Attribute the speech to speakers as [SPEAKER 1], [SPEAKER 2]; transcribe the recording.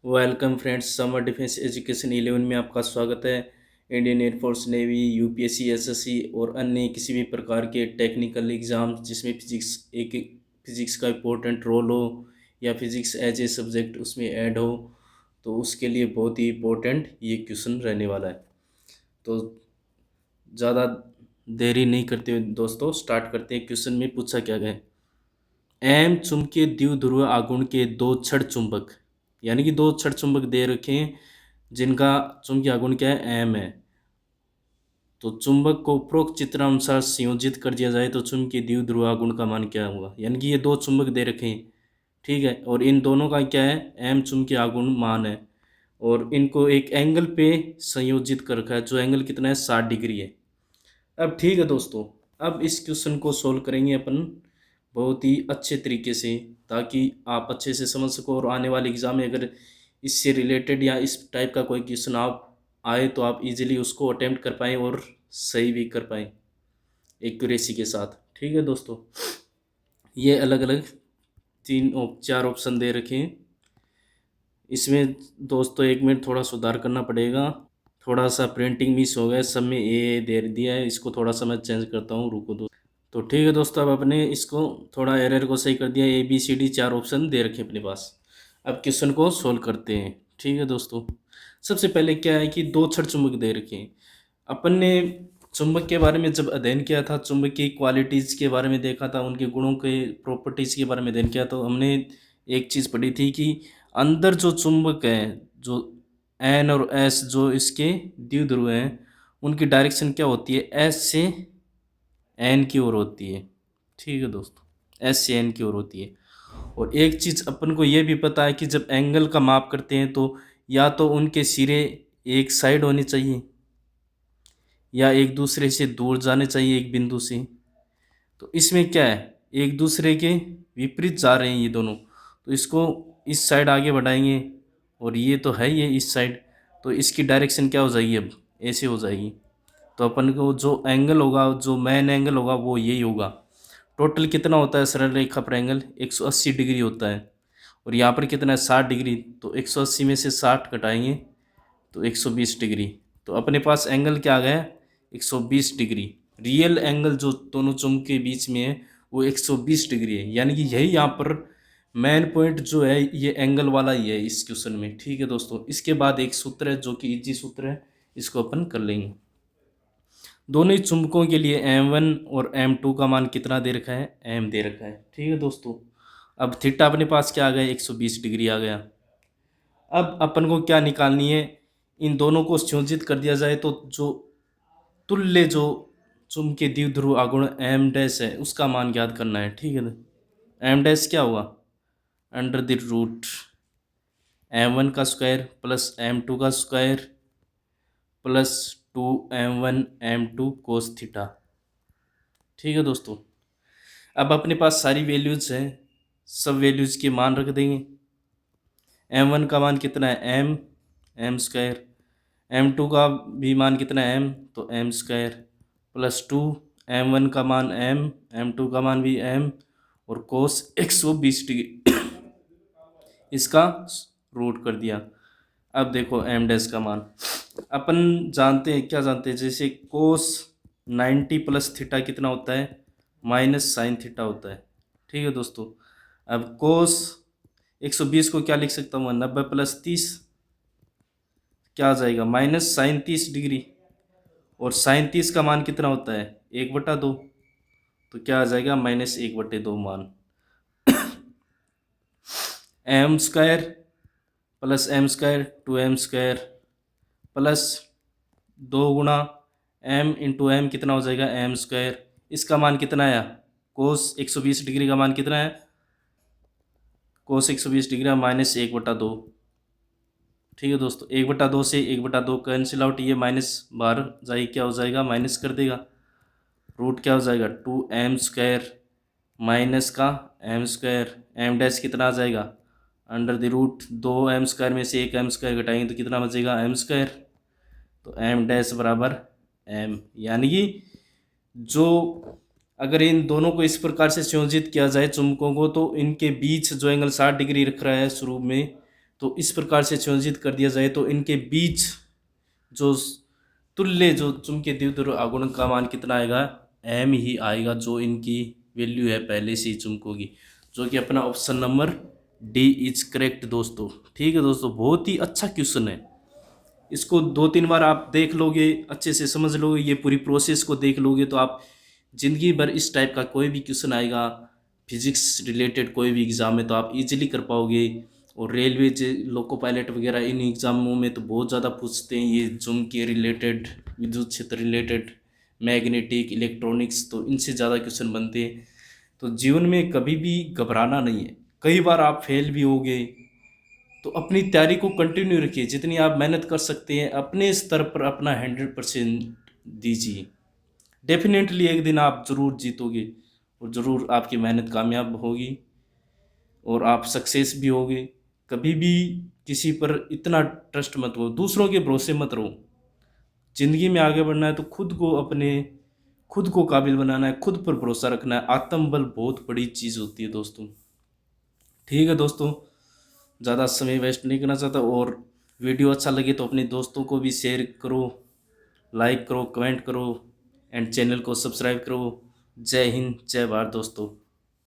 [SPEAKER 1] Welcome friends, summer defence education 11 में आपका स्वागत है। Indian air force, navy, UPSC, SSC और अन्य किसी भी प्रकार के टेक्निकल एग्ज़ाम जिसमें फिज़िक्स का इम्पोर्टेंट रोल हो या फिज़िक्स एज ए सब्जेक्ट उसमें ऐड हो, तो उसके लिए बहुत ही इम्पोर्टेंट ये क्वेश्चन रहने वाला है। तो ज़्यादा देरी नहीं करते हुए दोस्तों स्टार्ट करते हैं। क्वेश्चन में पूछा क्या गया है, एम चुंबकीय द्विध्रुव आघूर्ण के दो छड़ चुंबक, यानी कि दो छड़ चुंबक दे रखे हैं जिनका चुंबकीय आघूर्ण क्या है, एम है। तो चुंबक को उपरोक्त चित्रानुसार संयोजित कर दिया जाए तो चुंबकीय द्विध्रुव आघूर्ण का मान क्या होगा। यानी कि ये दो चुंबक दे रखे हैं, ठीक है, और इन दोनों का क्या है, एम चुंबकीय आघूर्ण मान है, और इनको एक एंगल पे संयोजित कर रखा है जो एंगल कितना है, 60 डिग्री है। अब ठीक है दोस्तों, अब इस क्वेश्चन को सोल्व करेंगे अपन बहुत ही अच्छे तरीके से, ताकि आप अच्छे से समझ सको और आने वाले एग्ज़ाम में अगर इससे रिलेटेड या इस टाइप का कोई क्वेश्चन आप आए तो आप इजीली उसको अटेम्प्ट कर पाएँ और सही भी कर पाएँ एक्यूरेसी के साथ। ठीक है दोस्तों, ये अलग अलग चार ऑप्शन दे रखे हैं। इसमें दोस्तों एक मिनट थोड़ा सुधार करना पड़ेगा, थोड़ा सा प्रिंटिंग मिस हो गया, सब में ए दे दिया है, इसको थोड़ा सा मैं चेंज करता हूँ, रुको दो। तो ठीक है दोस्तों, अब अपने इसको थोड़ा एरर को सही कर दिया, ए बी सी डी चार ऑप्शन दे रखे अपने पास। अब क्वेश्चन को सोल्व करते हैं। ठीक है दोस्तों, सबसे पहले क्या है कि दो छड़ चुंबक दे रखे हैं। अपन ने चुंबक के बारे में जब अध्ययन किया था, चुंबक की क्वालिटीज़ के बारे में देखा था, उनके गुणों के प्रॉपर्टीज़ के बारे में अध्ययन किया, तो हमने एक चीज़ पढ़ी थी कि अंदर जो चुंबक है, जो एन और एस जो इसके द्विध्रुव हैं, उनकी डायरेक्शन क्या होती है, एस से एन की ओर होती है। ठीक है दोस्तों, एस से एन की ओर होती है। और एक चीज़ अपन को ये भी पता है कि जब एंगल का माप करते हैं तो या तो उनके सिरे एक साइड होने चाहिए या एक दूसरे से दूर जाने चाहिए एक बिंदु से। तो इसमें क्या है, एक दूसरे के विपरीत जा रहे हैं ये दोनों, तो इसको इस साइड आगे बढ़ाएंगे और ये तो है ये इस साइड, तो इसकी डायरेक्शन क्या हो जाएगी, अब ऐसे हो जाएगी। तो अपन को जो एंगल होगा, जो मेन एंगल होगा वो यही होगा। टोटल कितना होता है सरल रेखा पर एंगल, 180 डिग्री होता है, और यहाँ पर कितना है, 60 डिग्री। तो 180 में से 60 घटाएंगे तो 120 डिग्री। तो अपने पास एंगल क्या आ गया, 120 डिग्री। रियल एंगल जो दोनों चुंबक के बीच में है वो 120 डिग्री है, यानी कि यही यहाँ पर मेन पॉइंट जो है, ये एंगल वाला ही है इस क्वेश्चन में। ठीक है दोस्तों, इसके बाद एक सूत्र है जो कि इजी सूत्र है, इसको अपन कर लेंगे। दोनों ही चुंबकों के लिए m1 और m2 का मान कितना दे रखा है, m दे रखा है। ठीक है दोस्तों, अब थीटा अपने पास क्या आ गया, 120 डिग्री आ गया। अब अपन को क्या निकालनी है, इन दोनों को संयोजित कर दिया जाए तो जो तुल्य जो चुंबकीय द्विध्रुव आघूर्ण m डैश है उसका मान ज्ञात करना है। ठीक है, m डैश क्या हुआ, अंडर द रूट m1 का स्क्वायर प्लस m2 का square plus 2m1 m2 cos theta. ठीक है दोस्तों, अब अपने पास सारी वैल्यूज हैं, सब वैल्यूज के मान रख देंगे। m1 का मान कितना है, m स्क्वायर, m2 का भी मान कितना है, m, तो m स्क्वायर प्लस 2, m1 का मान m2 का मान भी m, और कोस 120 डिग्री इसका रूट कर दिया। अब देखो m डैश का मान अपन जानते हैं, क्या जानते हैं, जैसे कोस 90 प्लस थीटा कितना होता है, माइनस साइन थीटा होता है। ठीक है दोस्तों, अब कोस 120 को क्या लिख सकता हूँ, 90 प्लस 30 क्या आ जाएगा, माइनस साइन 30 डिग्री, और साइन 30 का मान कितना होता है, 1/2, तो क्या आ जाएगा, -1/2 मान। m square plus m square 2m square plus 2 × m into m कितना हो जाएगा, m स्क्वायर। इसका मान कितना आया, कोस 120 डिग्री का मान कितना है, कोस 120 डिग्री -1/2। ठीक है दोस्तों, 1/2 से 1/2 कैंसिल आउट, ये माइनस बाहर जाए क्या हो जाएगा, माइनस कर देगा, रूट क्या हो जाएगा, 2m स्क्वायर माइनस का m स्क्वायर, m डैश कितना आ जाएगा, under the root 2m square में से 1m स्क्वायर घटाएंगे तो कितना बचेगा, m स्क्वायर। तो m डैश बराबर m, यानी कि जो अगर इन दोनों को इस प्रकार से संयोजित किया जाए चुंबकों को, तो इनके बीच जो एंगल 60 डिग्री रख रहा है शुरू में, तो इस प्रकार से संयोजित कर दिया जाए तो इनके बीच जो तुल्य जो चुंबकीय द्विध्रुव आघूर्ण का मान कितना आएगा, m ही आएगा, जो इनकी वैल्यू है पहले से ही चुंबकों की, जो कि अपना option number D is correct दोस्तों। ठीक है दोस्तों, बहुत ही अच्छा क्वेश्चन है। इसको 2-3 बार आप देख लोगे, अच्छे से समझ लोगे, ये पूरी प्रोसेस को देख लोगे तो आप जिंदगी भर इस टाइप का कोई भी क्वेश्चन आएगा फिजिक्स रिलेटेड कोई भी एग्ज़ाम में तो आप इजीली कर पाओगे। और रेलवे लोको पायलट वगैरह इन एग्ज़ामों में तो बहुत ज़्यादा पूछते हैं ये चुंबकीय रिलेटेड, विद्युत क्षेत्र रिलेटेड, मैग्नेटिक, इलेक्ट्रॉनिक्स, तो इनसे ज़्यादा क्वेश्चन बनते हैं। तो जीवन में कभी भी घबराना नहीं है। कई बार आप फेल भी होगे तो अपनी तैयारी को कंटिन्यू रखिए, जितनी आप मेहनत कर सकते हैं अपने स्तर पर अपना 100% दीजिए। डेफिनेटली एक दिन आप ज़रूर जीतोगे और ज़रूर आपकी मेहनत कामयाब होगी और आप सक्सेस भी होगे। कभी भी किसी पर इतना ट्रस्ट मत हो, दूसरों के भरोसे मत रहो। ज़िंदगी में आगे बढ़ना है तो खुद को काबिल बनाना है, खुद पर भरोसा रखना है। आत्मबल बहुत बड़ी चीज़ होती है दोस्तों। ठीक है दोस्तों, ज़्यादा समय वेस्ट नहीं करना चाहता, और वीडियो अच्छा लगे तो अपने दोस्तों को भी शेयर करो, लाइक करो, कमेंट करो एंड चैनल को सब्सक्राइब करो। जय हिंद, जय भारत दोस्तों।